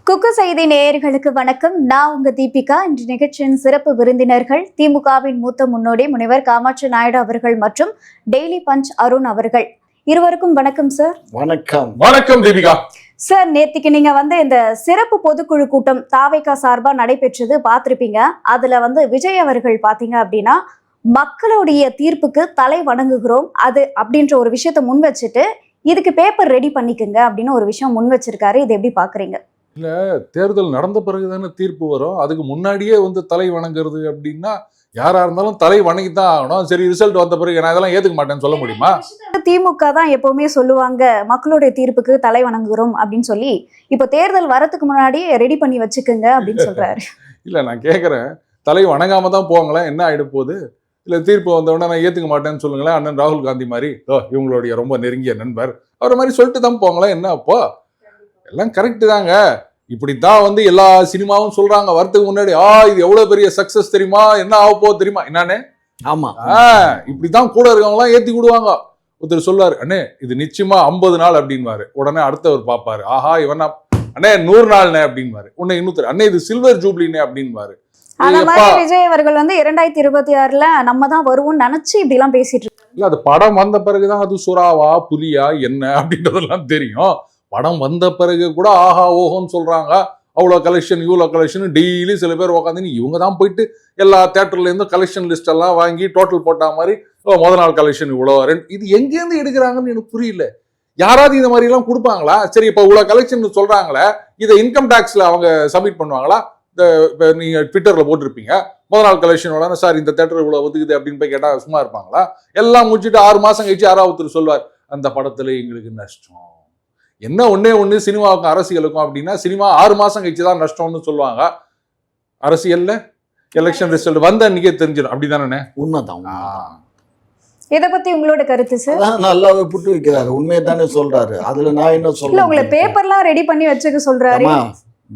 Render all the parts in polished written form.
குக்கு செய்தி நேயர்களுக்கு வணக்கம். நான் உங்க தீபிகா. இன்று நிகழ்ச்சியின் சிறப்பு விருந்தினர்கள் திமுகவின் மூத்த முன்னோடி முனைவர் காமாட்சி நாயுடு அவர்கள் மற்றும் டெய்லி பஞ்ச் அருண் அவர்கள். இருவருக்கும் வணக்கம் சார். வணக்கம். வணக்கம் தீபிகா சார். நேத்திக்கு நீங்க இந்த சிறப்பு பொதுக்குழு கூட்டம் தாவேகா சார்பா நடைபெற்றது பார்த்திருப்பீங்க. அதுல விஜய் அவர்கள் பாத்தீங்க அப்படின்னா மக்களுடைய தீர்ப்புக்கு தலை வணங்குகிறோம் அது அப்படின்ற ஒரு விஷயத்த முன் வச்சுட்டு இதுக்கு பேப்பர் ரெடி பண்ணிக்கங்க அப்படின்னு ஒரு விஷயம் முன் வச்சிருக்காரு. இது எப்படி பாக்குறீங்க? இல்ல, தேர்தல் நடந்த பிறகுதானே தீர்ப்பு வரும். அதுக்கு முன்னாடியே தலை வணங்குறது அப்படின்னா யாரா இருந்தாலும் தலை வணங்கித்தான் ஆகணும். சரி, ரிசல்ட் வந்த பிறகு நான் இதெல்லாம் ஏத்துக்க மாட்டேன்னு சொல்ல முடியுமா? திமுக தான் எப்பவுமே சொல்லுவாங்க மக்களுடைய தீர்ப்புக்கு தலை வணங்குகிறோம் அப்படின்னு சொல்லி. இப்போ தேர்தல் வரதுக்கு முன்னாடி ரெடி பண்ணி வச்சுக்கோங்க அப்படின்னு சொல்றாரு. இல்ல, நான் கேட்கறேன், தலை வணங்காம தான் போங்களேன், என்ன ஆயிட போகுது? இல்ல, தீர்ப்பு வந்தவுடனே நான் ஏத்துக்க மாட்டேன்னு சொல்லுங்களேன். அண்ணன் ராகுல் காந்தி மாதிரி இவங்களுடைய ரொம்ப நெருங்கிய நண்பர் அவரை மாதிரி சொல்லிட்டு தான் போங்களேன். என்ன அப்போ எல்லாம் கரெக்டு தாங்க. இப்படித்தான் எல்லா சினிமாவும் சொல்றாங்க வரதுக்கு முன்னாடி. இது எவ்வளவு பெரிய சக்சஸ் தெரியுமா, என்ன ஆக போகுது தெரியுமா என்னன்னு. ஆமா, இப்படித்தான் கூட இருக்கவங்க எல்லாம் ஏத்தி விடுவாங்க. ஒருத்தர் சொல்றாரு, அண்ணே இது நிச்சயமா 50 நாள் அப்படின்வாரு. உடனே அடுத்தவர் பாப்பாரு, ஆஹா இவன் அண்ணே 100 நாள்னே அப்படின்வாரு. உடனே இன்னொருத்தர், அண்ணே இது சில்வர் ஜூப்ளினே அப்படின்வாரு. அந்த மாதிரி விஜய் அவர்கள் 2026ல நம்ம தான் வருவோம்னு நினைச்சு இப்படி எல்லாம் பேசிட்டு இருக்காங்க. இல்ல, அது படம் வந்த பிறகுதான் அது சுறாவா புலியா என்ன அப்படின்றதெல்லாம் தெரியும். படம் வந்த பிறகு கூட ஆஹா ஓஹோன்னு சொல்றாங்க. அவ்வளோ கலெக்ஷன் இவ்வளோ கலெக்ஷன் டெய்லி சில பேர் உட்காந்து இவங்க தான் போயிட்டு எல்லா தேட்டர்ல இருந்தும் கலெக்ஷன் லிஸ்ட் எல்லாம் வாங்கி டோட்டல் போட்ட மாதிரி முதல் நாள் கலெக்ஷன் இவ்வளோ இது எங்கேருந்து எடுக்கிறாங்கன்னு எனக்கு புரியல. யாராவது இந்த மாதிரி எல்லாம் கொடுப்பாங்களா? சரி, இப்போ இவ்வளோ கலெக்ஷன் சொல்றாங்களே, இதை இன்கம் டாக்ஸ்ல அவங்க சப்மிட் பண்ணுவாங்களா? இப்போ நீங்க ட்விட்டர்ல போட்டிருப்பீங்க முதல் நாள் கலெக்ஷனோட, சார் இந்த தேட்டர் இவ்வளோ ஒதுக்குது அப்படின்னு போய் கேட்டா சும்மா இருப்பாங்களா? எல்லாம் முடிச்சுட்டு 6 மாசம் கழிச்சு யாராவது சொல்வார், அந்த படத்துல எங்களுக்கு நஷ்டம். என்ன ஒண்ணு சினிமாவுக்கும் அரசியலுக்கும் அப்படின்னா, சினிமா 6 மாசம் கழிச்சு தான் நஷ்டம்னு சொல்லுவாங்க. அரசியல்ல எலெக்ஷன் ரிசல்ட் வந்த அன்னைக்கே தெரிஞ்சிடும். அப்படிதானே? உண்மைதான். இத பத்தி உங்களோட கருத்து சார்? நல்லாவே புட்டு வைக்கிறாரு, உண்மையை தானே சொல்றாரு. அதுல நான் என்ன சொல்ல, உங்களை பேப்பர்லாம் ரெடி பண்ணி வச்சுக்க சொல்றாரு.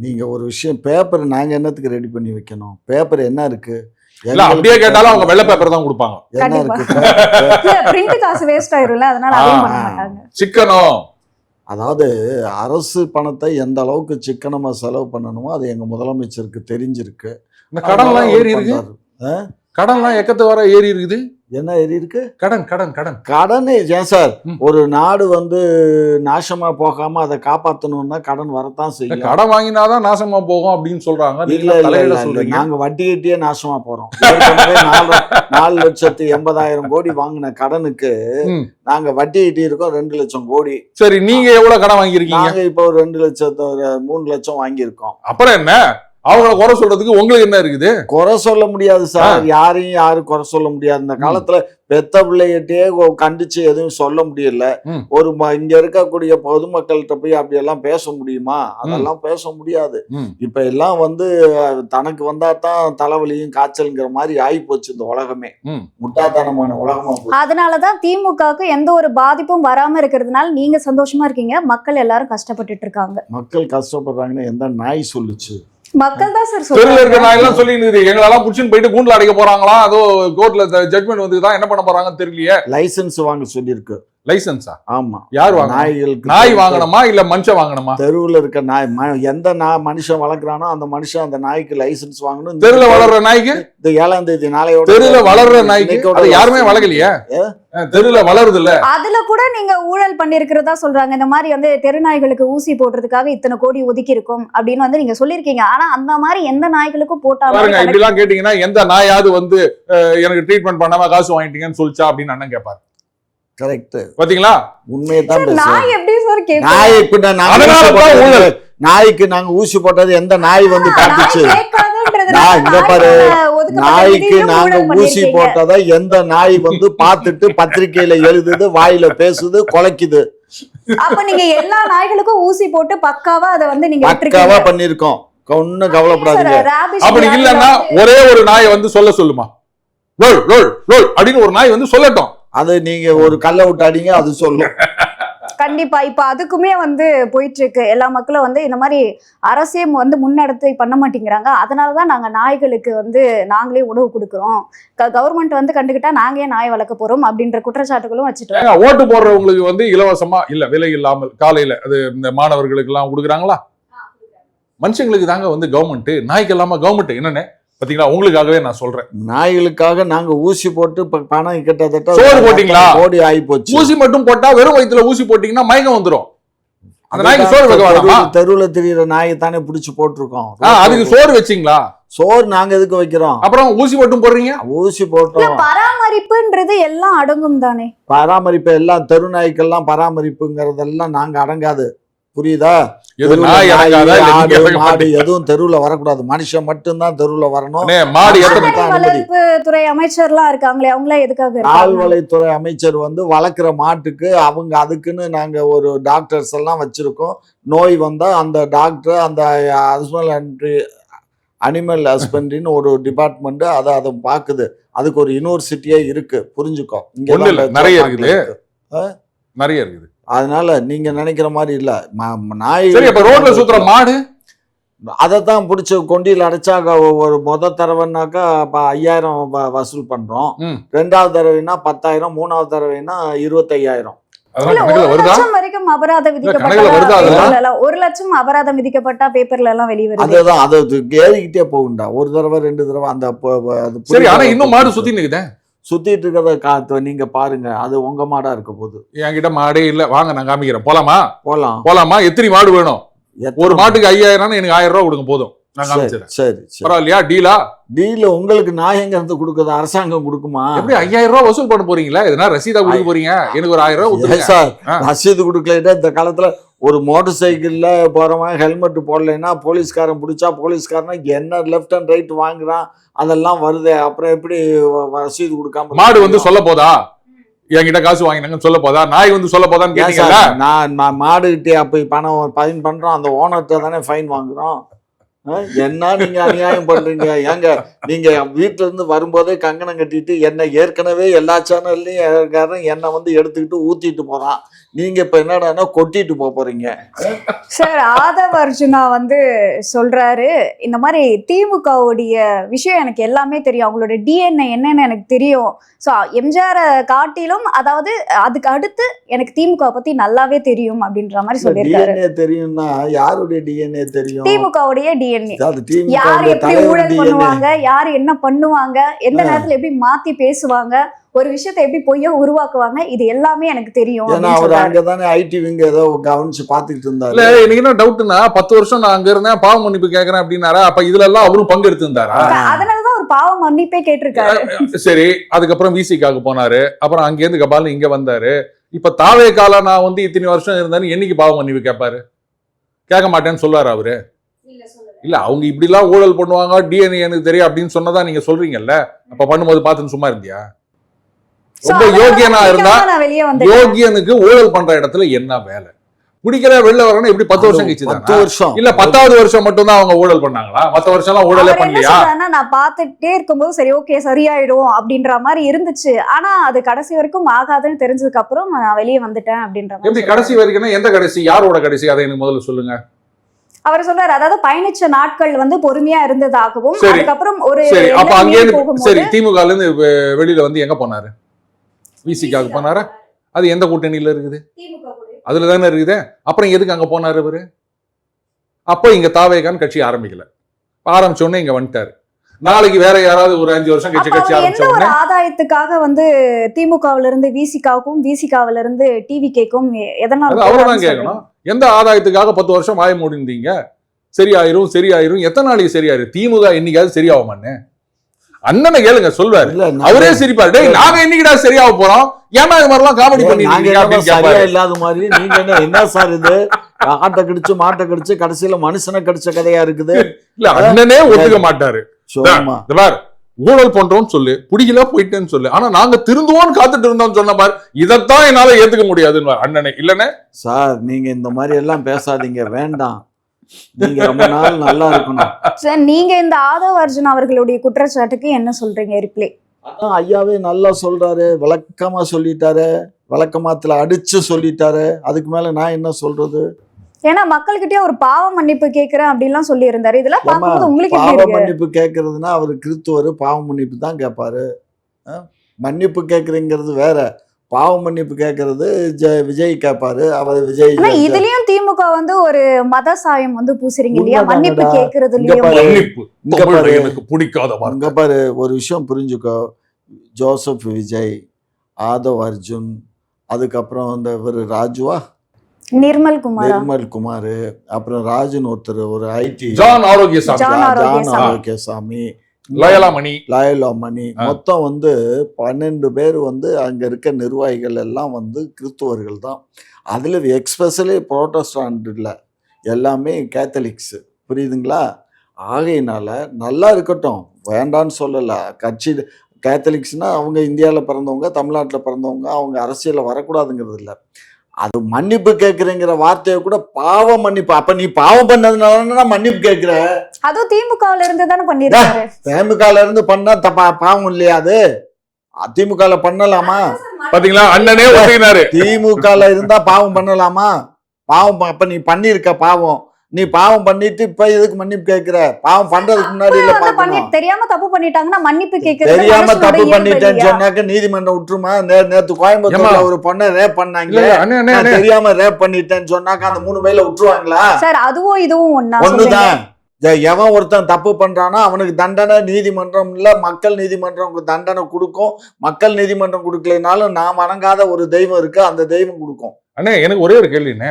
நீங்க ஒரு விஷயம், பேப்பர் நாங்க என்னத்துக்கு ரெடி பண்ணி வைக்கணும்? பேப்பர் என்ன இருக்கு? அப்படியே கேட்டாலும் அவங்க வெள்ளை பேப்பர் தான் கொடுப்பாங்க. என்ன இருக்கு? பிரிண்ட் காசு வேஸ்ட் ஆயிரும்ல, அதனால அதையும் பண்ண மாட்டாங்க. சிக்கனம், அதாவது அரசு பணத்தை எந்த அளவுக்கு சிக்கனமா செலவு பண்ணணுமோ அது எங்க முதலமைச்சருக்கு தெரிஞ்சிருக்கு. இந்த கடன்லாம் ஏறி இருக்கு. கடன்லாம் எக்கத்து வர ஏறி இருக்குது. என்ன ஏறி இருக்கு? கடன் கடன் கடன் கடன். ஏன் சார், ஒரு நாடு நாசமா போகாம அதை காப்பாற்றணும்னா கடன் வரத்தான் செய்யும். கடன் வாங்கினாதான் நாசமா போகும் அப்படின்னு சொல்றாங்க. இல்ல, நாங்க வட்டி கட்டியே நாசமா போறோம். 4,80,000 கோடி வாங்கின கடனுக்கு நாங்க வட்டி கட்டி இருக்கோம் 2 லட்சம் கோடி. சரி, நீங்க எவ்வளவு கடன் வாங்கிருக்கீங்க? நாங்க இப்போ 2 லட்சம் 3 லட்சம் வாங்கியிருக்கோம். அப்புறம் என்ன, அவங்கள குறை சொல்றதுக்கு உங்களுக்கு என்ன இருக்குது? குறை சொல்ல முடியாது சார், யாரும் குறை சொல்ல முடியாது. இந்த காலத்துல பெத்த பிள்ளைகிட்டே கண்டிச்சு எதுவும் சொல்ல முடியல. இங்க இருக்கக்கூடிய பொதுமக்கள்கிட்ட போய் அப்படி எல்லாம் பேச முடியுமா? அதெல்லாம் பேச முடியாது. இப்ப எல்லாம் தனக்கு வந்தாதான் தலைவலியும் காய்ச்சல்ங்கிற மாதிரி ஆகி போச்சு இந்த உலகமே. முட்டாள்தனமான உலகமா. அதனாலதான் திமுகவுக்கு எந்த ஒரு பாதிப்பும் வராம இருக்கிறதுனால நீங்க சந்தோஷமா இருக்கீங்க. மக்கள் எல்லாரும் கஷ்டப்பட்டுட்டு இருக்காங்க. மக்கள் கஷ்டப்படுறாங்கன்னு எந்த நாய் சொல்லுச்சு? மக்கள் தான் சார் தெருல இருக்க நாய் எல்லாம் சொல்லி எங்களெல்லாம் புடிச்சுன்னு போயிட்டு கூண்டுல அடைக்க போறாங்களா, அதோ கோர்ட்ல ஜட்மெண்ட் வந்துதான், என்ன பண்ண போறாங்கன்னு தெரியலையே. லைசன்ஸ் வாங்க சொல்லிருக்கு. லைசன்ஸா? ஆமா. யார் வாங்க? நாய்களுக்கு. நாய் வாங்கணுமா இல்ல மனுஷன் வாங்கணுமா? தெருவுல இருக்க நாய், எந்த மனுஷன் வளர்க்குறானோ அந்த மனுஷன் அந்த நாய்க்கு லைசன்ஸ் வாங்கணும். தெருல வளர்ற நாய்க்கு இந்த 7ஆம் தேதி நாளையோட தெருல வளர்ற நாய்க்கு அது யாருமே வளர்க்கலையே. தெருல வளருது இல்ல, அதுல கூட நீங்க ஊழல் பண்ணிருக்கிறதா சொல்றாங்க. இந்த மாதிரி தெருநாய்களுக்கு ஊசி போடுறதுக்காக இத்தனை கோடி ஒதுக்கி இருக்கும் அப்படின்னு நீங்க சொல்லிருக்கீங்க. ஆனா அந்த மாதிரி எந்த நாய்களுக்கும் போட்டாங்க இப்படி எல்லாம் கேட்டீங்கன்னா எந்த நாயாவது எனக்கு ட்ரீட்மெண்ட் பண்ணாம காசு வாங்கிட்டீங்கன்னு சொல்லிச்சா அப்படின்னு அண்ணன் கேட்பாரு. கரெக்ட். பாத்தீங்களா? உண்மையை தான் நாய் எப்படி சார் கேக்குது? நாய்க்கு நாங்க ஊசி போட்டது எந்த நாய் காட்டுச்சு? இங்க பாரு, நாய்க்கு நாங்க ஊசி போட்டதை எந்த நாய் பார்த்துட்டு பத்திரிகையில எழுதுது, வாயில பேசுது, குலைக்குது? அப்ப நீங்க எல்லா நாய்களுக்கும் ஊசி போட்டு பக்காவா அதை நீங்க பக்காவா பண்ணிருக்கோம். ஒன்னும் கவலைப்படாதீங்க. அப்படி இல்லன்னா ஒரே ஒரு நாயை சொல்ல சொல்லுமா, அப்படின்னு ஒரு நாய் சொல்லட்டும். அது நீங்க ஒரு கல்லை விட்டு அடிங்க, அது சொல்லும். கண்டிப்பா. இப்ப அதுக்குமே போயிட்டு இருக்கு. எல்லா மக்களும் இந்த மாதிரி அரசே முன்னெடுத்து பண்ண மாட்டேங்கிறாங்க. அதனாலதான் நாங்க நாய்களுக்கு நாங்களே உணவு கொடுக்குறோம், கவர்மெண்ட் கண்டுகிட்டா நாங்க ஏன் நாய் வளர்க்க போறோம் அப்படின்ற குற்றச்சாட்டுகளும் வச்சுட்டு. ஓட்டு போடுறவங்களுக்கு இலவசமா இல்ல விலை இல்லாமல் காலையில அது இந்த மாணவர்களுக்கு எல்லாம் கொடுக்குறாங்களா? மனுஷங்களுக்கு தாங்க வந்து கவர்மெண்ட், நாய்க்கு இல்லாம கவர்மெண்ட் என்னன்னு பாத்தீங்களா? உங்களுக்காகவே நான் சொல்றேன். நாய்களுக்காக நாங்க ஊசி போட்டு இப்ப பணம் கிட்டத்தட்ட சோறு போட்டீங்களா? கோடி ஆகி போச்சு. ஊசி மட்டும் போட்டா, வெறும் வயித்துல ஊசி போட்டீங்கன்னா மயக்கம் வந்துரும். அந்த நாய்க்கு சோறு வைக்க வேணாமா? தெருவுல தெரியுற நாயை தானே பிடிச்சு போட்டிருக்கோம். அதுக்கு சோறு வச்சீங்களா? சோறு நாங்க எதுக்கு வைக்கிறோம்? அப்புறம் ஊசி மட்டும் போடுறீங்க. ஊசி போட்டோம். பராமரிப்புன்றது எல்லாம் அடங்கும் தானே. பராமரிப்பு எல்லாம் தெரு நாய்க்கெல்லாம் பராமரிப்புங்கிறதெல்லாம் நாங்க அடங்காது. புரியுதா? மாடு எதுவும் தெருவுல வரக்கூடாது. மனுஷன் மட்டும்தான் தெருவுல வரணும். வளர்ப்பு துறை அமைச்சர்லாம் இருக்காங்களே, அவங்கள எதுக்காக? ஆழ்வளைத்துறை அமைச்சர் வந்து வளர்க்குற மாட்டுக்கு அவங்க அதுக்குன்னு நாங்க ஒரு டாக்டர்ஸ் எல்லாம் வச்சிருக்கோம். நோய் வந்தா அந்த டாக்டர், அந்த அனிமல் ஹஸ்பண்ட்ரின்னு ஒரு டிபார்ட்மெண்ட் அதை பாக்குது. அதுக்கு ஒரு யூனிவர்சிட்டியே இருக்கு, புரிஞ்சுக்கோ. இங்க நிறைய இருக்குது, நிறைய இருக்குது. அதனால நீங்க நினைக்கிற மாதிரி இல்ல. நாய் ரோட்ல சுத்துற மாடு அதைத்தான் பிடிச்சி கொண்டியில் அடைச்சா ஒரு தடவைனாக்கா 5000 வசூல் பண்றோம். 2வது தடவைனா 10,000, 3வது தடவைனா 25,000. 1,00,000 வரைக்கும் அபராதம் விதிக்கப்பட்டா, 1,00,000 அபராதம் விதிக்கப்பட்டா பேப்பர்ல எல்லாம் வெளிவருது. அதுதான், அது ஏறிக்கிட்டே போகுண்டா. ஒரு தடவை 2 தடவை அந்த. சரி, ஆனா இன்னும் மாடு சுத்தி நிக்குதே. சுத்திட்டு இருக்கிறத நீங்க பாருங்க, அது உங்க மாடா இருக்க போகுது. என்கிட்ட மாடே இல்ல, வாங்க நான் காமிக்கிறேன். போலாமா? எத்தனை மாடு வேணும்? ஒரு மாட்டுக்கு 5,000, எனக்கு 1000 ரூபாய் கொடுங்க போதும். சரி, பரவாயில்லையா? டீல உங்களுக்கு நாயங்கிறது கொடுக்குது, அரசாங்கம் கொடுக்குமா? எப்படி 5,000 ரூபாய் வசூல் பண்ண போறீங்களா? எதனா ரசீதா கொடுக்க போறீங்க? எனக்கு ஒரு 1000 ரூபாய் சார். ரசீது கொடுக்கல. இந்த காலத்துல ஒரு மோட்டார் சைக்கிள்ல போறவன் ஹெல்மெட் போடலைன்னா போலீஸ்காரன் பிடிச்சா, போலீஸ்காரனா என்ன லெஃப்ட் அண்ட் ரைட் வாங்குறான், அதெல்லாம் வருது. அப்புறம் எப்படி ரசீது கொடுக்காம? மாடு வந்து சொல்ல போதா என்கிட்ட காசு வாங்கினாங்கன்னு சொல்ல போதா? நாய் வந்து சொல்ல போதான்னு கேட்டீங்கல்ல? நான் மாடுகிட்டே அப்ப பணம் ஃபைன் பண்றோம், அந்த ஓனர்கிட்ட தானே ஃபைன் வாங்குறோம். என்ன நீங்க அநியாயம் பண்றீங்க? ஏங்க நீங்க வீட்டுல இருந்து வரும்போதே கங்கணம் கட்டிட்டு, என்ன ஏற்கனவே எல்லா சேனல்லையும் என்ன வந்து எடுத்துக்கிட்டு ஊத்திட்டு போறான். நீங்க இப்ப என்னடான்னா கொட்டிட்டு போறீங்க. சார், ஆதவ் அர்ஜுனா வந்து சொல்றாரு, இந்த மாதிரி திமுகவுடைய விஷயம் எனக்கு எல்லாமே தெரியும், அவங்களோட டிஎன்ஏ என்னன்னு எனக்கு தெரியும். ஸோ எம்ஜிஆரை காட்டிலும், அதாவது அதுக்கு அடுத்து எனக்கு திமுக பத்தி நல்லாவே தெரியும் அப்படின்ற மாதிரி சொல்லியிருக்காரு. டிஎன்ஏ தெரியும்னா யாருடைய டிஎன்ஏ தெரியும்? திமுகவுடைய டிஎன்ஏ. யார் எப்படி ஊழல் பண்ணுவாங்க, யார் என்ன பண்ணுவாங்க, எந்த நேரத்துல எப்படி மாத்தி பேசுவாங்க, ஒரு விஷயத்தை எப்படி பொய்யா உருவாக்குவாங்க, இது எல்லாமே எனக்கு தெரியும். அவர் அங்கதானே ஐடி விங்க ஏதோ கவனிச்சு பாத்துக்கிட்டு இருந்தாரு. இல்ல, எனக்கு என்ன டவுட்னா, 10 வருஷம் நான் அங்க இருந்தேன், பாவ மன்னிப்பு கேட்கறேன் அப்படின்னாரா? அப்ப இதுல எல்லாம் அவரும் பங்கு எடுத்திருந்தாரா? அதனாலதான் ஒரு பாவ மன்னிப்பே கேட்டிருக்காரு. சரி, அதுக்கப்புறம் விசிக்காக போனாரு, அப்புறம் அங்க இருந்து கபால் இங்க வந்தாரு. இப்ப தாவே கால நான் வந்து இத்தனை வருஷம் இருந்தேன்னு என்னைக்கு பாவ மன்னிப்பு கேட்பாரு? கேட்க மாட்டேன்னு சொல்லுவாரு அவரு. இல்ல, அவங்க இப்படி எல்லாம் ஊழல் பண்ணுவாங்க, டிஎன்ஏ எனக்கு தெரியும் அப்படின்னு சொன்னதா நீங்க சொல்றீங்கல்ல. அப்ப பண்ணும்போது பாத்துன்னு சும்மா இருந்தியா? ரொம்ப யோகியனா இருந்தா, யோகியனுக்கு ஊழல் பண்ற இடத்துல என்ன வேலை? பிடிக்கிற வெளில வரணும். எப்படி 10 வருஷம் கழிச்சு? 10 வருஷம் இல்ல, 10வது வருஷம் மட்டும் தான் அவங்க ஊழல் பண்ணாங்களா? மத்த வருஷம் எல்லாம் ஊழலே பண்ணலையா? நான் பாத்துட்டே இருக்கும்போது சரி, ஓகே, சரியாயிடும் அப்படின்ற மாதிரி இருந்துச்சு. ஆனா அது கடைசி வரைக்கும் ஆகாதுன்னு தெரிஞ்சதுக்கு அப்புறம் நான் வெளியே வந்துட்டேன் அப்படின்ற மாதிரி. எப்படி கடைசி வரைக்கும்? எந்த கடைசி? யாரோட கடைசி? அதை எனக்கு முதல்ல சொல்லுங்க. அவர் சொல்றாரு, அதாவது பயணிச்ச நாட்கள் வந்து பொறுமையா இருந்ததாகவும், அதுக்கப்புறம் ஒரு அப்ப அங்கே சரி, திமுக இருந்து வெளியில வந்து எங்க போனாரு? விசிக்காக போனாரா? அது எந்த கூட்டணியில இருக்குது? அதுல தானே இருக்குது. அப்புறம் எதுக்கு அங்க போனாரு இவரு? அப்ப இங்க தாவேகான்னு கட்சி ஆரம்பிக்கல. ஆரம்பிச்ச உடனே இங்க வந்துட்டாரு. நாளைக்கு வேற யாராவது ஒரு 5 வருஷம் கட்சி ஆரம்பிச்ச உடனே ஆதாயத்துக்காக வந்து திமுகவில இருந்து விசிகாவுக்கும், விசிகாவில இருந்து டிவிகேக்கும் எதனால? அவ்வளவுதான் கேட்கணும். எந்த ஆதாயத்துக்காக 10 வருஷம் வாய மூடிந்தீங்க? சரியாயிரும். எத்தனை நாளைக்கு சரியாயிரும்? திமுக என்னைக்காவது சரியாகுமான்னு அண்ணனை கேளுங்க, சொல்வாரு. அவரே சிரிப்பாரு. டேய், நாங்க என்னைக்குடா சரியாக போறோம்? ஏன்னா இது மாதிரி எல்லாம் காமெடி பண்ணிருக்கீங்க இல்லாத மாதிரி. நீங்க என்ன சார் இது? ஆட்டை கடிச்சு மாட்டை கடிச்சு கடைசியில மனுஷனை கடிச்ச கதையா இருக்குது. இல்ல, அண்ணனே ஒத்துக்க மாட்டாரு. ஊழல் பண்றோம்னு சொல்லு, பிடிக்கல போயிட்டேன்னு சொல்லு, ஆனா நாங்க திருந்துவோம்னு காத்துட்டு இருந்தோம் சொன்ன மாதிரி இதைத்தான் என்னால ஏத்துக்க முடியாதுன்னு அண்ணனே. இல்லன்னு சார், நீங்க இந்த மாதிரி எல்லாம் பேசாதீங்க, வேண்டாம். நீங்க ரொம்ப நாள் நல்லா இருக்கணும் சார். நீங்க இந்த ஆதவ் அர்ஜுன் அவர்களுடைய குற்றச்சாட்டுக்கு என்ன சொல்றீங்க? ரிப்ளை அதான் ஐயாவே நல்லா சொல்றாரு, விளக்கமா சொல்லிட்டாரு, விளக்கமாத்துல அடிச்சு சொல்லிட்டாரு. அதுக்கு மேல நான் என்ன சொல்றது? ஏன்னா மக்கள்கிட்டயே ஒரு பாவ மன்னிப்பு கேட்கிறேன் அப்படின்லாம் சொல்லி இருந்தாரு. இதெல்லாம் பார்க்கும்போது உங்களுக்கு பாவ மன்னிப்பு கேட்கறதுன்னா அவர் கிறிஸ்துவர் பாவ மன்னிப்பு தான் கேட்பாரு. மன்னிப்பு கேட்கறீங்கிறது வேற, பாவ மன்னிப்பு கேட்கறது விஜய் கேட்பாரு. அவர் விஜய் ஆனா இதுலயும் திமுக வந்து ஒரு மத சாயம் வந்து பூசுறீங்க இல்லையா? உண்மைதானடா. மன்னிப்பு இங்க கேட்கறதுலயும் பாரு. மன்னிப்பு இங்க தமிழ்ல பாரு. எனக்கு பிடிக்காத வார்த்தை. அங்க பாரு, ஒரு விஷயம் புரிஞ்சுக்கோ. ஜோசப் விஜய், ஆதவ் அர்ஜுன், அதுக்கப்புறம் இந்த இவர் ராஜுவா நிர்மல் குமாரா, நிர்மல் குமார், அப்புறம் ராஜன் ஒருத்தர், ஒரு ஐடி John Arokiasamy, John Arokiasamy. Arokiasamy, Loyola Mani, Loyola Mani, மொத்தம் வந்து 12 பேர் வந்து அங்க இருக்க நிர்வாகிகள் எல்லாம் வந்து கிறிஸ்துவர்கள் தான். அதுல எக்ஸ்பெஷலி புரோட்டஸ்டாண்ட் இல்லை, எல்லாமே கேத்தலிக்ஸ். புரியுதுங்களா? ஆகையினால நல்லா இருக்கட்டும், வேண்டான்னு சொல்லலை. கட்சி கேத்தலிக்ஸ்னா அவங்க இந்தியாவில் பிறந்தவங்க, தமிழ்நாட்டில் பிறந்தவங்க, அவங்க அரசியலில் வரக்கூடாதுங்கிறது இல்லை. அது மன்னிப்பு கேட்குறேங்கிற வார்த்தையை கூட பாவ மன்னிப்பு. அப்ப நீ பாவம் பண்ணதுனால மன்னிப்பு கேட்குற. அதுவும் திமுகல இருந்து தானே பண்ணிருக்காரு. திமுகல இருந்து பண்ணா பாவம் இல்லையா? அது அதிமுகல பண்ணலாமா? பாத்தீங்களா அண்ணனே ஒத்துக்கினாரு. திமுகல இருந்தா பாவம் பண்ணலாமா? பாவம் அப்ப நீ பண்ணிருக்க பாவம். நீ பாவம் பண்ணிட்டு இப்ப எதுக்கு மன்னிப்பு கேட்கிற? பாவம் பண்றதுக்கு முன்னாடி இல்ல பாக்கணும். தெரியாம தப்பு பண்ணிட்டாங்கன்னா மன்னிப்பு கேட்கறது. தெரியாம தப்பு பண்ணிட்டேன்னு சொன்னாக்க நீதிமன்றம் விட்டுருமா? நேத்து கோயம்புத்தூர்ல ஒரு பொண்ணை ரேப் பண்ணாங்க, தெரியாம ரேப் பண்ணிட்டேன்னு சொன்னாக்க அந்த 3 பேர்ல விட்டுருவாங்களா? சார் அதுவும் இதுவும் ஒண்ணுதான். எவன் ஒருத்தன் தப்பு பண்றானோ அவனுக்கு தண்டனை நீதிமன்றம் இல்ல, மக்கள் நீதிமன்றம் தண்டனை கொடுக்கும். மக்கள் நீதிமன்றம் கொடுக்கலனாலும் நான் வணங்காத ஒரு தெய்வம் இருக்கு, அந்த தெய்வம் கொடுக்கும். அண்ணே எனக்கு ஒரே ஒரு கேள்விண்ணே,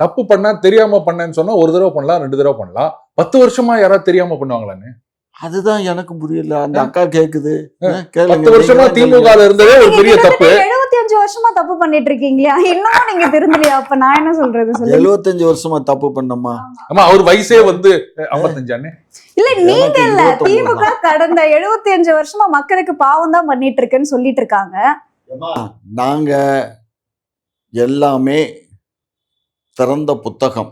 தப்பு பண்ணா தெரியாம பண்ணேன்னு சொன்னா 1 தடவை பண்ணலாம், 2 தடவை பண்ணலாம். 10 வருஷமா யாராவது தெரியாம பண்ணுவாங்களான்னு? அதுதான் எனக்கு புரியல. அந்த அக்கா கேக்குது. 10 வருஷமா திமுக இருந்ததே ஒரு பெரிய தப்பு. 75 வருஷமா தப்பு பண்ணிட்டு இருக்கீங்களா? இன்னும் நீங்க திருந்தலையா? அப்ப நான் என்ன சொல்றது? 75 வருஷமா தப்பு பண்ணமா? ஆமா, அவர் வயசே வந்து 55 அண்ணே. இல்ல நீங்க இல்ல, திமுக கடந்த 75 வருஷமா மக்களுக்கு பாவம் தான் பண்ணிட்டு இருக்குன்னு சொல்லிட்டு இருக்காங்க. நாங்க எல்லாமே திறந்த புத்தகம்,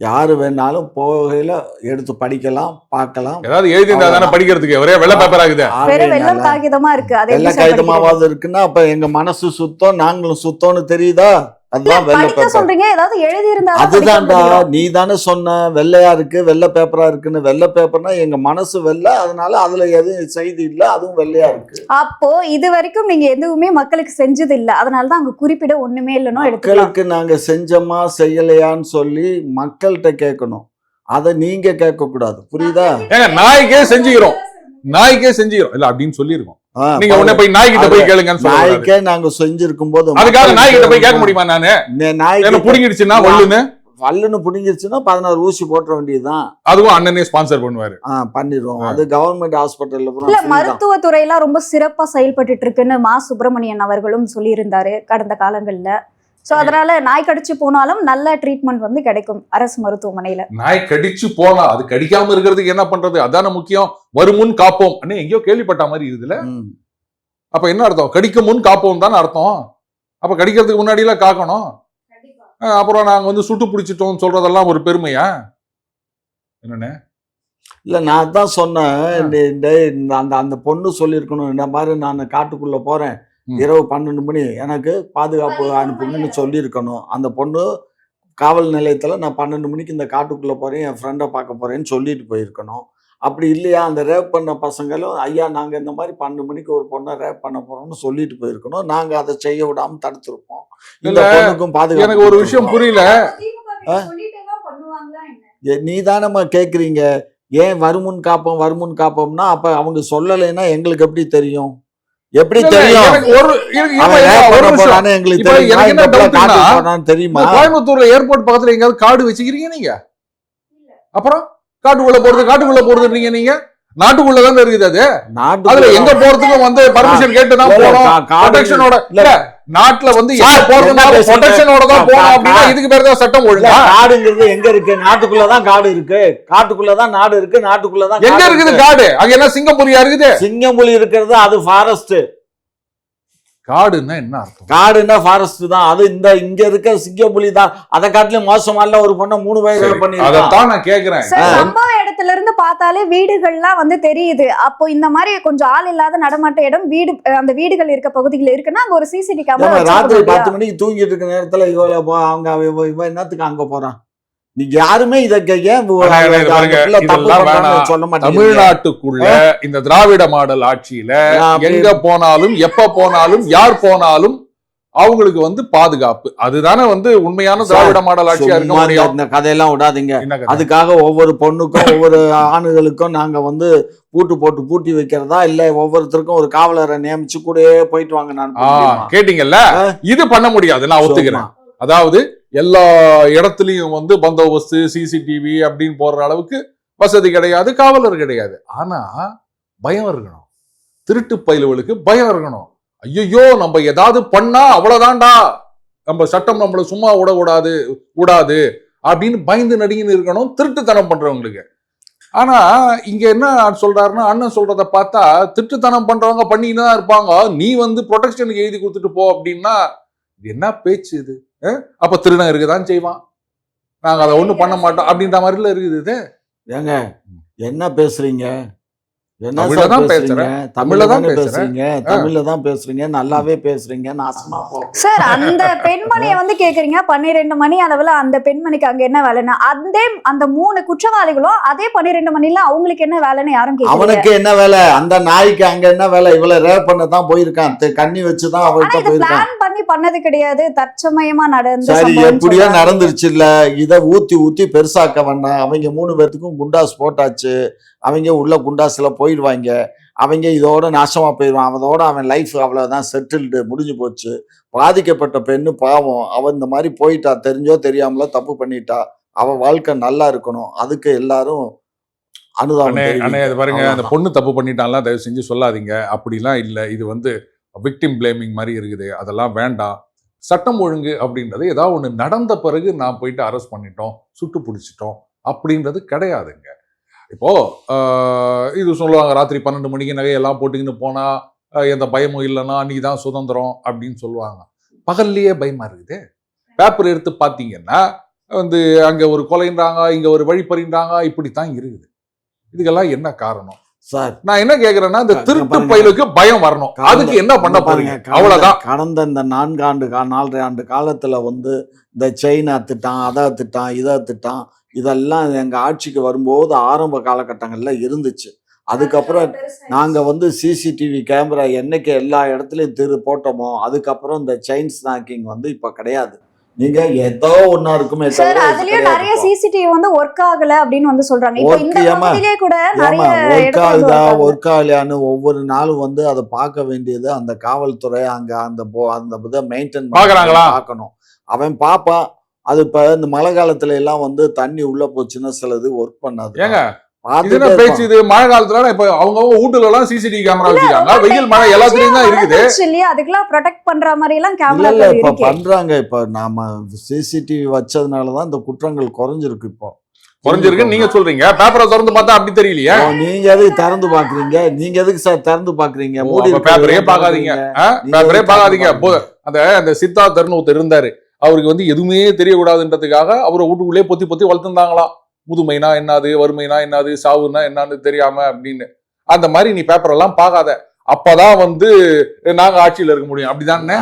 யாரு வேணாலும் போகையில எடுத்து படிக்கலாம், பார்க்கலாம். ஏதாவது எழுதியிருந்தா தானே படிக்கிறதுக்கு, ஒரே வெள்ளை பேப்பர் ஆகுது. வெள்ளை காகிதமா இருக்கு. வெள்ளை காகிதமாவது இருக்குன்னா அப்ப எங்க மனசு சுத்தம், நாங்களும் சுத்தம்னு தெரியுதா? அதுதான் வெள்ளை பேப்பர். சொல்றீங்க ஏதாவது எழுதி இருந்தா அதுதான்டா, நீ தானே சொன்ன வெள்ளையா இருக்கு வெள்ளை பேப்பரா இருக்குன்னு. வெள்ளை பேப்பர்னா எங்க மனசு வெள்ளை, அதனால அதுல எதுவும் செய்தி இல்ல, அதுவும் வெள்ளையா இருக்கு. அப்போ இது வரைக்கும் நீங்க எதுவுமே மக்களுக்கு செஞ்சது இல்ல, அதனாலதான் அங்க குறிப்பிட ஒண்ணுமே இல்லைன்னு மக்களுக்கு நாங்க செஞ்சோமா செய்யலையான்னு சொல்லி மக்கள்கிட்ட கேட்கணும். அதை நீங்க கேட்க கூடாது. புரியுதா? நாய்க்கே செஞ்சுக்கிறோம், நாய்க்கே செஞ்சுக்கிறோம் இல்ல அப்படின்னு சொல்லிருக்கோம். நீங்க உடனே போய் நாய்கிட்ட போய் கேளுங்கன்னு சொல்றாங்க. நாய்க்கே நாங்க செஞ்சிருக்கும் போது அதுக்காக நாய்கிட்ட போய் கேட்க முடியுமா? நானு நாய்க்கு புடிங்கிடுச்சுன்னா வல்லுன்னு புடிங்கிடுச்சுன்னா 16 ஊசி போட்ட வேண்டியதுதான். அதுவும் அண்ணனே ஸ்பான்சர் பண்ணுவாரு. பண்ணிடுவோம். அது கவர்மெண்ட் ஹாஸ்பிட்டல்ல இல்ல, மருத்துவத்துறை எல்லாம் ரொம்ப சிறப்பா செயல்பட்டு இருக்குன்னு மா சுப்பிரமணியன் அவர்களும் சொல்லி இருந்தாரு கடந்த காலங்கள்ல. சோ அதனால நாய் கடிச்சு போனாலும் நல்ல ட்ரீட்மெண்ட் வந்து கிடைக்கும் அரசு மருத்துவமனையில. நாய் கடிச்சு போனா அது கடிக்காம இருக்கிறதுக்கு என்ன பண்றது? அதான முக்கியம். வருமுன் காப்போம் அண்ணே எங்கேயோ கேள்விப்பட்ட மாதிரி இருக்குதுல. அப்ப என்ன அர்த்தம்? கடிக்க முன் காப்போம் தானே அர்த்தம். அப்ப கடிக்கிறதுக்கு முன்னாடி எல்லாம் காக்கணும். அப்புறம் நாங்க வந்து சுட்டு பிடிச்சிட்டோம் சொல்றதெல்லாம் ஒரு பெருமையா என்னன்னு? இல்ல நான் தான் சொன்னேன், அந்த பொண்ணு சொல்லியிருக்கணும், இந்த மாதிரி நான் காட்டுக்குள்ள போறேன், இரவு 12 மணி எனக்கு பாதுகாப்பு அனுப்புங்கன்னு சொல்லியிருக்கணும். அந்த பொண்ணு காவல் நிலையத்தில் நான் 12 மணிக்கு இந்த காட்டுக்குள்ளே போகிறேன், என் ஃப்ரெண்டை பார்க்க போகிறேன்னு சொல்லிட்டு போயிருக்கணும். அப்படி இல்லையா, அந்த ரேப் பண்ண பசங்களும் ஐயா நாங்கள் இந்த மாதிரி 12 மணிக்கு ஒரு பொண்ணை ரேப் பண்ண போகிறோம்னு சொல்லிட்டு போயிருக்கணும். நாங்கள் அதை செய்ய விடாமல் தடுத்துருப்போம். இந்த பொண்ணுக்கும் பாதுகாப்பு. எனக்கு ஒரு விஷயம் புரியல. நீ தானம்மா கேட்குறீங்க ஏன் வருமுன் காப்போம்னா, அப்போ அவங்க சொல்லலைன்னா எங்களுக்கு எப்படி தெரியும்? எப்படி தெரியும்? தெரியுமா? கோயம்புத்தூர்ல ஏர்போர்ட் பக்கத்துல எங்கயாவது காடு வச்சுக்கிறீங்க நீங்க? அப்புறம் காட்டுக்குள்ள போறது நீங்க நாட்டுக்குள்ளதான் இருக்குது. அது அதுல எங்க போறதுக்கும் வந்து பர்மிஷன் கேட்டுதான் போறோம். ப்ரொடெக்ஷனோட நாட்டுல வந்து ப்ரொடெக்ஷனோட தான் போறோம் அப்படின்னா இதுக்கு பேர் தான் சட்டம் ஒழுங்கா? காடுங்கிறது எங்க இருக்கு? நாட்டுக்குள்ளதான் காடு இருக்கு, காட்டுக்குள்ளதான் நாடு இருக்கு, நாட்டுக்குள்ளதான் எங்க இருக்குது காடு? அங்க என்ன சிங்கம்புலியா இருக்குது? சிங்கம்புலி இருக்கிறது அது ஃபாரஸ்ட். காடுன்னா என்ன அர்த்தம்? காடுன்னா ஃபாரஸ்ட் தான். அது இங்க இருக்க சிங்கப்புலி தான். அதை காட்டிலும் மோசமால ஒரு பொண்ணை 3 வயது பண்ணி. அதான் நான் கேக்குறேன். சம்பவ இடத்துல இருந்து பார்த்தாலே வீடுகள்லாம் வந்து தெரியுது. அப்போ இந்த மாதிரி கொஞ்சம் ஆள் இல்லாத நடமாட்ட இடம், வீடு அந்த வீடுகள் இருக்க பகுதிகள் இருக்குன்னா அங்க ஒரு சிசிடிவி கேமரா. ராத்திரி 10 மணிக்கு தூங்கிட்டு இருக்க நேரத்துல அவங்க என்னத்துக்கு அங்க போறான்? நீங்க யாருமே இத தமிழ்நாட்டுக்குள்ள இந்த திராவிட மாடல் ஆட்சியில எங்க போனாலும் எப்ப போனாலும் யார் போனாலும் அவங்களுக்கு வந்து பாதுகாப்பு. அதுதானே வந்து உண்மையான திராவிட மாடல் ஆட்சியா இருக்க சும்மா முடியும். இந்த கதையெல்லாம் விடாதீங்க. என்ன கதை? அதுக்காக ஒவ்வொரு பொண்ணுக்கும் ஒவ்வொரு ஆணுகளுக்கும் நாங்க வந்து பூட்டி வைக்கிறதா இல்ல ஒவ்வொருத்தருக்கும் ஒரு காவலரை நியமிச்சு கூடயே போயிட்டு வாங்க நான் கேட்டீங்கல்ல, இது பண்ண முடியாது, நான் ஒத்துக்கிறேன். அதாவது எல்லா இடத்துலயும் வந்து பந்தோபஸ்து சிசிடிவி அப்படின்னு போடுற அளவுக்கு வசதி கிடையாது, காவலர் கிடையாது. ஆனா பயம் இருக்கணும். திருட்டு பயிலுவலுக்கு பயம் இருக்கணும். ஐயோ நம்ம ஏதாவது பண்ணா அவ்வளவுதான்டா, நம்ம சட்டம் நம்மள சும்மா விடாது அப்படின்னு பயந்து நடுங்கின்னு இருக்கணும் திருட்டுத்தனம் பண்றவங்களுக்கு. ஆனா இங்க என்ன சொல்றாருன்னா, அண்ணன் சொல்றத பார்த்தா திருட்டுத்தனம் பண்றவங்க பண்ணின்னு தான் இருப்பாங்க, நீ வந்து ப்ரொடெக்ஷனுக்கு எழுதி கொடுத்துட்டு போ அப்படின்னா இது என்ன பேச்சு இது? அப்ப திருடன் இருக்குதான் செய்வான், நாங்க அதை ஒண்ணும் பண்ண மாட்டோம் அப்படின்ற மாதிரில இருக்குது இது. ஏங்க என்ன பேசுறீங்க? என்ன தமிழ்ல சார் தான் பேசுறீங்க? பேசுறேன். தமிழ்ல தான் பேசுறேன். பேசுறீங்க, தமிழ்ல தான் பேசுறீங்க, நல்லாவே பேசுறீங்க. நாசமா போ. சார், அந்த பெண்மணியை வந்து கேக்குறீங்க 12 மணி அளவுல அந்த பெண்மணிக்கு அங்க என்ன வேலைன்னா, அந்த 3 குற்றவாளிகளும் அதே 12 மணில அவங்களுக்கு என்ன வேலைன்னு யாரும் கேட்கல. அவனுக்கு என்ன வேலை? அந்த நாய்க்கு அங்க என்ன வேலை? இவளை ரேப் பண்ண தான் போயிருக்கான், கண்ணி வச்சுதான் அவள்கிட்ட போயிருக்கான். பிளான் பண்ணி பண்ணது கிடையாது, தற்சமயமா நடந்து சரி, எப்படியோ நடந்துருச்சு இல்ல, இதை ஊத்தி பெருசாக்க வேண்டாம். அவங்க 3 பேர்த்துக்கும் குண்டாஸ் போட்டாச்சு, அவங்க உள்ள குண்டாஸ்ல போயிடுவாங்க, அவங்க இதோட நாசமா போயிடுவான், அதோட அவன் லைஃப் அவ்வளவுதான், செட்டில்டு, முடிஞ்சு போச்சு. பாதிக்கப்பட்ட பெண்ணு பாவம், அவன் இந்த மாதிரி போயிட்டா, தெரிஞ்சோ தெரியாமலோ தப்பு பண்ணிட்டா, அவ வாழ்க்கை நல்லா இருக்கணும், அதுக்கு எல்லாரும் அனுதாபம் பாருங்க. அந்த பொண்ணு தப்பு பண்ணிட்டாலாம் தயவு செஞ்சு சொல்லாதீங்க, அப்படிலாம் இல்லை. இது வந்து விக்டிம் பிளேமிங் மாதிரி இருக்குது, அதெல்லாம் வேண்டாம். சட்டம் ஒழுங்கு அப்படின்றது ஏதாவது ஒன்று நடந்த பிறகு நான் போயிட்டு அரெஸ்ட் பண்ணிட்டோம், சுட்டு பிடிச்சிட்டோம் அப்படின்றது கிடையாதுங்க. இப்போ இது சொல்லுவாங்க, ராத்திரி 12 மணிக்கு நகையெல்லாம் போட்டுக்கின்னு போனா எந்த பயமும் இல்லைன்னா அன்னைக்கு தான் சுதந்திரம் அப்படின்னு சொல்லுவாங்க. பகல்லையே பயமா இருக்குது. பேப்பர் எடுத்து பார்த்தீங்கன்னா வந்து அங்க ஒரு கொலைன்றாங்க, இங்க ஒரு வழிப்பறின்றாங்க, இப்படித்தான் இருக்குது. இதுக்கெல்லாம் என்ன காரணம் சார்? நான் என்ன கேக்குறேன்னா, இந்த திருட்டு பயிலுக்கு பயம் வரணும், அதுக்கு என்ன பண்ண போறீங்க? அவ்வளவுதான். கடந்த இந்த 4 ஆண்டு காலத்துல வந்து இந்த செயின் அத்துட்டான், அதை அத்துட்டான், இதை அத்துட்டான், இதெல்லாம் எங்க ஆட்சிக்கு வரும்போது ஆரம்ப காலகட்டங்கள்ல இருந்துச்சு. அதுக்கப்புறம் நாங்க வந்து சிசிடிவி கேமரா என்னைக்கு எல்லா இடத்துலயும் போட்டோமோ அதுக்கப்புறம் இந்த செயின் ஸ்நாக்கிங் வந்து இப்ப கிடையாது. நீங்க ஏதோ ஒன்னா இருக்குமே. சார், அதுலயும் நிறைய சிசிடிவி வந்து ஒர்க் ஆகல அப்படின்னு வந்து சொல்றாங்க. இப்போ இந்த பகுதியிலே கூட நிறைய ஒர்க் ஆகலையான்னு ஒவ்வொரு நாளும் வந்து அதை பார்க்க வேண்டியது அந்த காவல்துறை, அங்க அந்த இதை மெயின்டைன் பார்க்கணும். அவன் பாப்பா அது இப்ப இந்த மழை காலத்துல எல்லாம் வந்து தண்ணி உள்ள போச்சுன்னா சிலது ஒர்க் பண்ணாது. ஏங்க பேச்சு இது மழை காலத்துல இப்ப அவங்க வீட்டுல எல்லாம் சிசிடிவி கேமரா வச்சிருக்காங்க, வெயில் மழை எல்லாத்துலயும் தான் இருக்குது. அதுக்கெல்லாம் ப்ரொடெக்ட் பண்ற மாதிரி எல்லாம் கேமரா இல்ல இப்ப பண்றாங்க. இப்ப நாம சிசிடிவி வச்சதுனாலதான் இந்த குற்றங்கள் குறைஞ்சிருக்கு. இப்போ குறைஞ்சிருக்கு நீங்க சொல்றீங்க, பேப்பரை திறந்து பார்த்தா அப்படி தெரியலையா? நீங்க எதுக்கு திறந்து பாக்குறீங்க? நீங்க எதுக்கு சார் திறந்து பாக்குறீங்க? பேப்பரே பாக்காதீங்க, பேப்பரே பாக்காதீங்க. அந்த சித்தார்த்தர்னு ஒருத்தர் இருந்தாரு, அவருக்கு வந்து எதுவுமே தெரியக்கூடாதுன்றதுக்காக அவரை வீட்டுக்குள்ளே பொத்தி வளர்த்துருந்தாங்களாம். முதுமைனா என்னது, வறுமைனா என்னது, சாவுனா என்னன்னு தெரியாம அப்படின்னு. அந்த மாதிரி நீ பேப்பர் எல்லாம் பார்க்காத, அப்பதான் வந்து நாங்க ஆட்சியில இருக்க முடியும், அப்படிதானே?